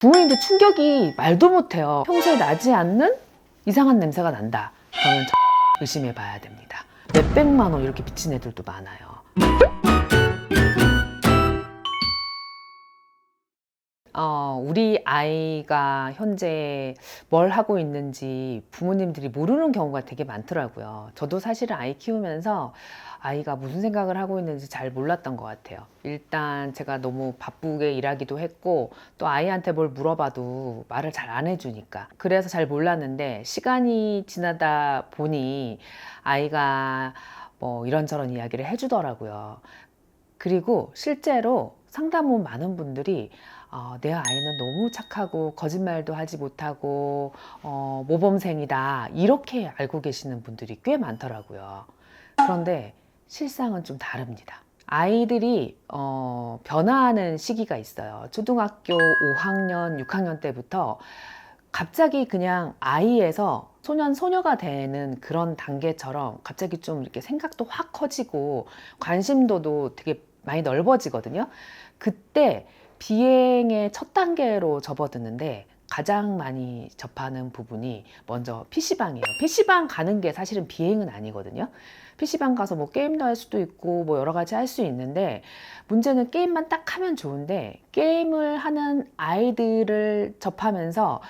부모님도 충격이 말도 못해요. 평소에 나지 않는 이상한 냄새가 난다. 그러면 의심해 봐야 됩니다. 몇백만 원 이렇게 비친 애들도 많아요. 우리 아이가 현재 뭘 하고 있는지 부모님들이 모르는 경우가 되게 많더라고요. 저도 사실은 아이 키우면서 아이가 무슨 생각을 하고 있는지 잘 몰랐던 것 같아요. 일단 제가 너무 바쁘게 일하기도 했고, 또 아이한테 뭘 물어봐도 말을 잘 안 해주니까. 그래서 잘 몰랐는데, 시간이 지나다 보니 아이가 뭐 이런저런 이야기를 해주더라고요. 그리고 실제로 상담 온 많은 분들이 내 아이는 너무 착하고 거짓말도 하지 못하고 모범생이다, 이렇게 알고 계시는 분들이 꽤 많더라고요. 그런데 실상은 좀 다릅니다. 아이들이 변화하는 시기가 있어요. 초등학교 5학년, 6학년 때부터 갑자기 그냥 아이에서 소년, 소녀가 되는 그런 단계처럼 갑자기 좀 이렇게 생각도 확 커지고 관심도도 되게 많이 넓어지거든요. 그때 비행의 첫 단계로 접어드는데 가장 많이 접하는 부분이 먼저 PC방이에요. PC방 가는 게 사실은 비행은 아니거든요. PC방 가서 뭐 게임도 할 수도 있고 뭐 여러 가지 할 수 있는데, 문제는 게임만 딱 하면 좋은데 게임을 하는 아이들을 접하면서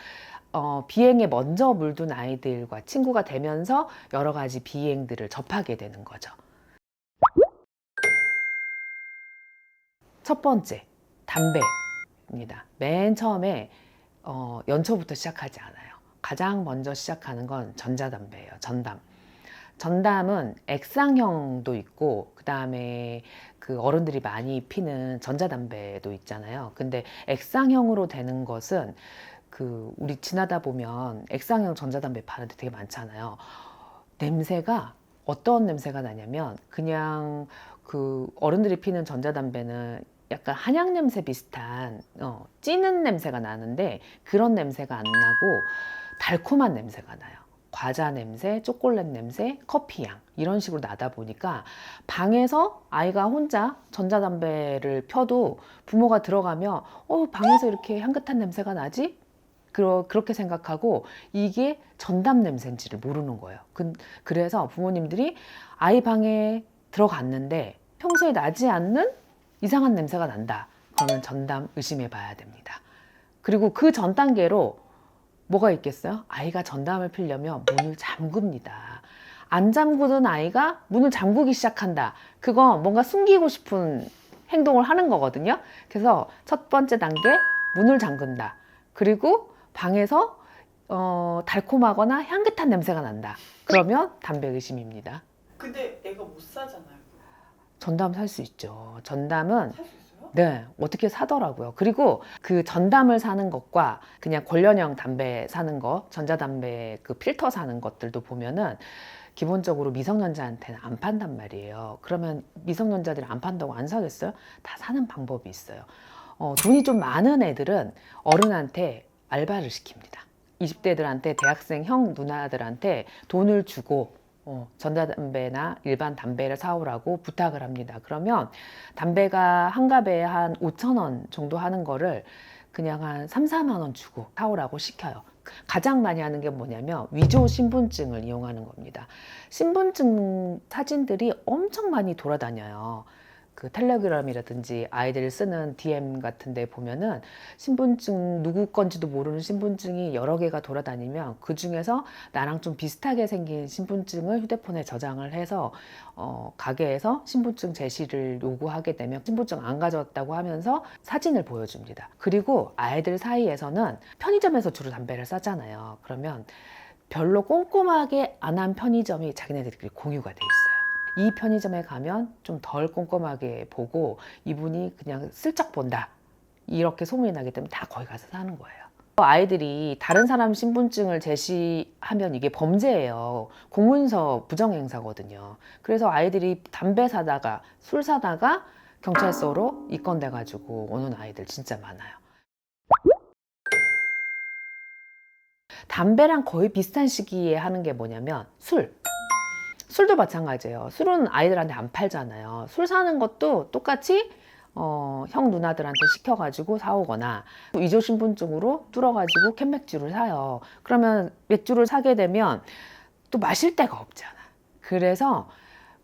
비행에 먼저 물든 아이들과 친구가 되면서 여러 가지 비행들을 접하게 되는 거죠. 첫 번째, 담배입니다. 맨 처음에 연초부터 시작하지 않아요. 가장 먼저 시작하는 건 전자담배예요. 전담. 전담은 액상형도 있고, 그 다음에 그 어른들이 많이 피는 전자담배도 있잖아요. 근데 액상형으로 되는 것은 우리 지나다 보면 액상형 전자담배 파는데 되게 많잖아요. 냄새가 어떤 냄새가 나냐면, 그냥 어른들이 피는 전자담배는 약간 한약 냄새 비슷한 찌는 냄새가 나는데, 그런 냄새가 안 나고 달콤한 냄새가 나요. 과자 냄새, 초콜릿 냄새, 커피 향, 이런 식으로 나다 보니까 방에서 아이가 혼자 전자담배를 펴도 부모가 들어가면 방에서 이렇게 향긋한 냄새가 나지? 그렇게 생각하고 이게 전담 냄새인지를 모르는 거예요. 그래서 부모님들이 아이 방에 들어갔는데 평소에 나지 않는 이상한 냄새가 난다. 그러면 전담 의심해 봐야 됩니다. 그리고 그 전 단계로 뭐가 있겠어요? 아이가 전담을 피려면 문을 잠굽니다. 안 잠그던 아이가 문을 잠그기 시작한다. 그건 뭔가 숨기고 싶은 행동을 하는 거거든요. 그래서 첫 번째 단계, 문을 잠근다. 그리고 방에서 달콤하거나 향긋한 냄새가 난다. 그러면 담배 의심입니다. 근데 애가 못 사잖아요. 전담 살 수 있죠. 전담은 살 수 있어요? 네, 어떻게 사더라고요. 그리고 그 전담을 사는 것과 그냥 관련형 담배 사는 거, 전자담배 그 필터 사는 것들도 보면은 기본적으로 미성년자한테는 안 판단 말이에요. 그러면 미성년자들이 안 판다고 안 사겠어요? 다 사는 방법이 있어요. 돈이 좀 많은 애들은 어른한테 알바를 시킵니다. 20대들한테, 대학생 형 누나들한테 돈을 주고 전자담배나 일반 담배를 사오라고 부탁을 합니다. 그러면 담배가 한 갑에 한 5천 원 정도 하는 거를 그냥 한 3, 4만 원 주고 사오라고 시켜요. 가장 많이 하는 게 뭐냐면 위조 신분증을 이용하는 겁니다. 신분증 사진들이 엄청 많이 돌아다녀요. 그 텔레그램이라든지 아이들 쓰는 DM 같은 데 보면은 신분증, 누구 건지도 모르는 신분증이 여러 개가 돌아다니면 그 중에서 나랑 좀 비슷하게 생긴 신분증을 휴대폰에 저장을 해서 가게에서 신분증 제시를 요구하게 되면 신분증 안 가져왔다고 하면서 사진을 보여줍니다. 그리고 아이들 사이에서는 편의점에서 주로 담배를 싸잖아요. 그러면 별로 꼼꼼하게 안 한 편의점이 자기네들끼리 공유가 돼 있어요. 이 편의점에 가면 좀 덜 꼼꼼하게 보고 이분이 그냥 슬쩍 본다, 이렇게 소문이 나기 때문에 다 거기 가서 사는 거예요. 아이들이 다른 사람 신분증을 제시하면 이게 범죄예요. 공문서 부정행사거든요. 그래서 아이들이 담배 사다가 술 사다가 경찰서로 입건돼 가지고 오는 아이들 진짜 많아요. 담배랑 거의 비슷한 시기에 하는 게 뭐냐면 술도 마찬가지예요. 술은 아이들한테 안 팔잖아요. 술 사는 것도 똑같이 형 누나들한테 시켜가지고 사오거나 위조신분증으로 뚫어가지고 캔 맥주를 사요. 그러면 맥주를 사게 되면 또 마실 데가 없잖아. 그래서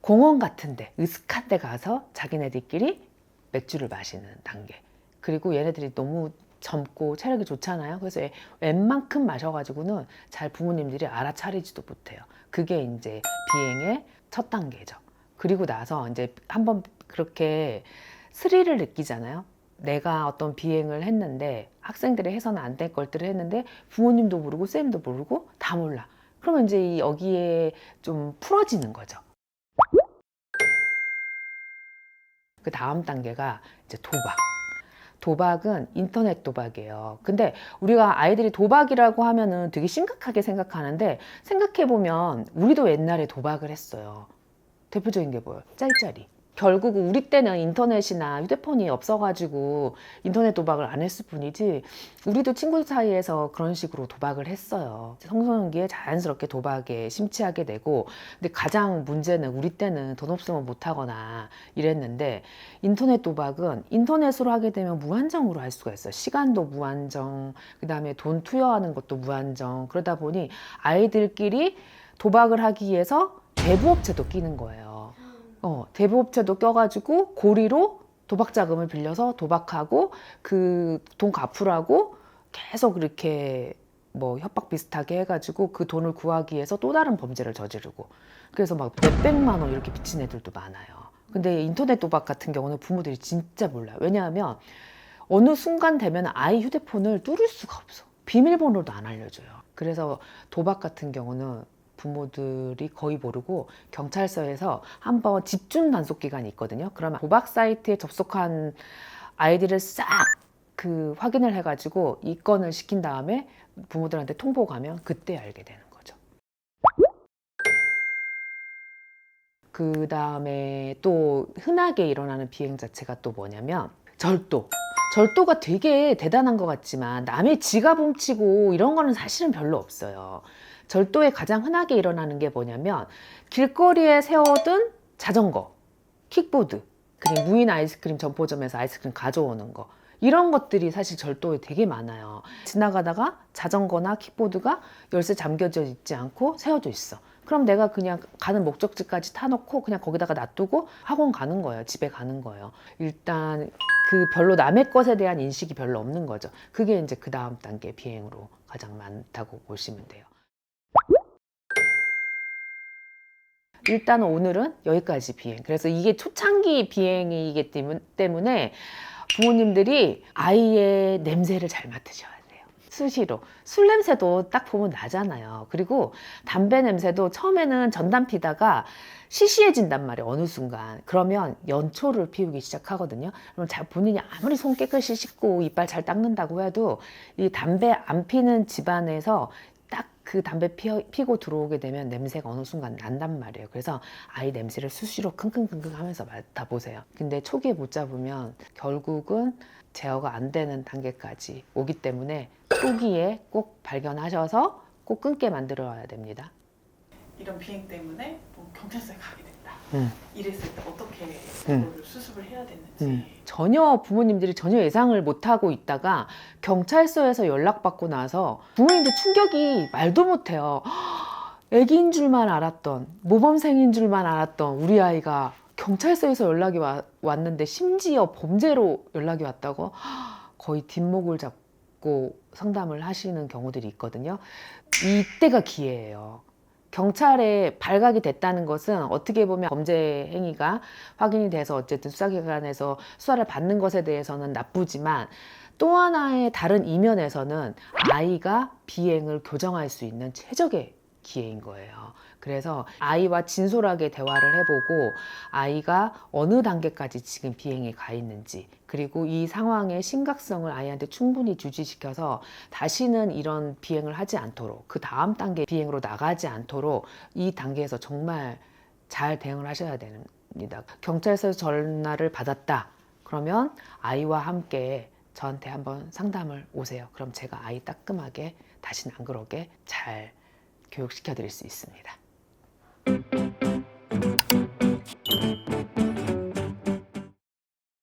공원 같은데 으슥한 데 가서 자기네들끼리 맥주를 마시는 단계. 그리고 얘네들이 너무 젊고 체력이 좋잖아요. 그래서 웬만큼 마셔가지고는 잘 부모님들이 알아차리지도 못해요. 그게 이제 비행의 첫 단계죠. 그리고 나서 이제 한번 그렇게 스릴을 느끼잖아요. 내가 어떤 비행을 했는데 학생들이 해서는 안 될 것들을 했는데 부모님도 모르고 쌤도 모르고 다 몰라. 그러면 이제 여기에 좀 풀어지는 거죠. 그 다음 단계가 이제 도박. 도박은 인터넷 도박이에요. 근데 우리가 아이들이 도박이라고 하면은 되게 심각하게 생각하는데 생각해보면 우리도 옛날에 도박을 했어요. 대표적인 게 뭐예요? 짤짤이. 결국 우리 때는 인터넷이나 휴대폰이 없어가지고 인터넷 도박을 안 했을 뿐이지 우리도 친구 사이에서 그런 식으로 도박을 했어요. 청소년기에 자연스럽게 도박에 심취하게 되고 근데 가장 문제는 우리 때는 돈 없으면 못하거나 이랬는데 인터넷 도박은 인터넷으로 하게 되면 무한정으로 할 수가 있어요. 시간도 무한정, 그 다음에 돈 투여하는 것도 무한정. 그러다 보니 아이들끼리 도박을 하기 위해서 대부업체도 끼는 거예요. 대부업체도 껴가지고 고리로 도박 자금을 빌려서 도박하고 그 돈 갚으라고 계속 그렇게 뭐 협박 비슷하게 해가지고 그 돈을 구하기 위해서 또 다른 범죄를 저지르고 그래서 막 몇백만 원 이렇게 빚진 애들도 많아요. 근데 인터넷 도박 같은 경우는 부모들이 진짜 몰라요. 왜냐하면 어느 순간 되면 아이 휴대폰을 뚫을 수가 없어. 비밀번호도 안 알려줘요. 그래서 도박 같은 경우는 부모들이 거의 모르고 경찰서에서 한번 집중 단속 기간이 있거든요. 그러면 도박 사이트에 접속한 아이들을 싹 그 확인을 해가지고 입건을 시킨 다음에 부모들한테 통보 가면 그때 알게 되는 거죠. 그 다음에 또 흔하게 일어나는 비행 자체가 또 뭐냐면 절도. 절도가 되게 대단한 것 같지만 남의 지갑 훔치고 이런 거는 사실은 별로 없어요. 절도에 가장 흔하게 일어나는 게 뭐냐면 길거리에 세워둔 자전거, 킥보드, 그리고 무인 아이스크림 점포점에서 아이스크림 가져오는 거 이런 것들이 사실 절도에 되게 많아요. 지나가다가 자전거나 킥보드가 열쇠 잠겨져 있지 않고 세워져 있어. 그럼 내가 그냥 가는 목적지까지 타놓고 그냥 거기다가 놔두고 학원 가는 거예요. 집에 가는 거예요. 일단 그 별로 남의 것에 대한 인식이 별로 없는 거죠. 그게 이제 그 다음 단계 비행으로 가장 많다고 보시면 돼요. 일단 오늘은 여기까지 비행. 그래서 이게 초창기 비행이기 때문에 부모님들이 아이의 냄새를 잘 맡으셔야 돼요. 수시로. 술 냄새도 딱 보면 나잖아요. 그리고 담배 냄새도 처음에는 전담 피다가 시시해진단 말이에요. 어느 순간. 그러면 연초를 피우기 시작하거든요. 그럼 본인이 아무리 손 깨끗이 씻고 이빨 잘 닦는다고 해도 이 담배 안 피는 집안에서 딱 그 담배 피고 들어오게 되면 냄새가 어느 순간 난단 말이에요. 그래서 아이 냄새를 수시로 킁킁킁킁 하면서 맡아보세요. 근데 초기에 못 잡으면 결국은 제어가 안 되는 단계까지 오기 때문에 초기에 꼭 발견하셔서 꼭 끊게 만들어야 됩니다. 이런 비행 때문에 뭐 경찰서에 가게 된다. 음. 이랬을 때 어떻게 그거를 수습을 해야 되는지. 전혀 부모님들이 전혀 예상을 못하고 있다가 경찰서에서 연락받고 나서 부모님도 충격이 말도 못해요. 애기인 줄만 알았던, 모범생인 줄만 알았던 우리 아이가 경찰서에서 연락이 왔는데 심지어 범죄로 연락이 왔다고 거의 뒷목을 잡고 상담을 하시는 경우들이 있거든요. 이때가 기회예요. 경찰에 발각이 됐다는 것은 어떻게 보면 범죄 행위가 확인이 돼서 어쨌든 수사기관에서 수사를 받는 것에 대해서는 나쁘지만 또 하나의 다른 이면에서는 아이가 비행을 교정할 수 있는 최적의 기회인 거예요. 그래서 아이와 진솔하게 대화를 해보고 아이가 어느 단계까지 지금 비행에 가 있는지 그리고 이 상황의 심각성을 아이한테 충분히 주지시켜서 다시는 이런 비행을 하지 않도록 그 다음 단계 비행으로 나가지 않도록 이 단계에서 정말 잘 대응을 하셔야 됩니다. 경찰서에서 전화를 받았다. 그러면 아이와 함께 저한테 한번 상담을 오세요. 그럼 제가 아이 따끔하게 다시는 안 그러게 잘 교육시켜 드릴 수 있습니다.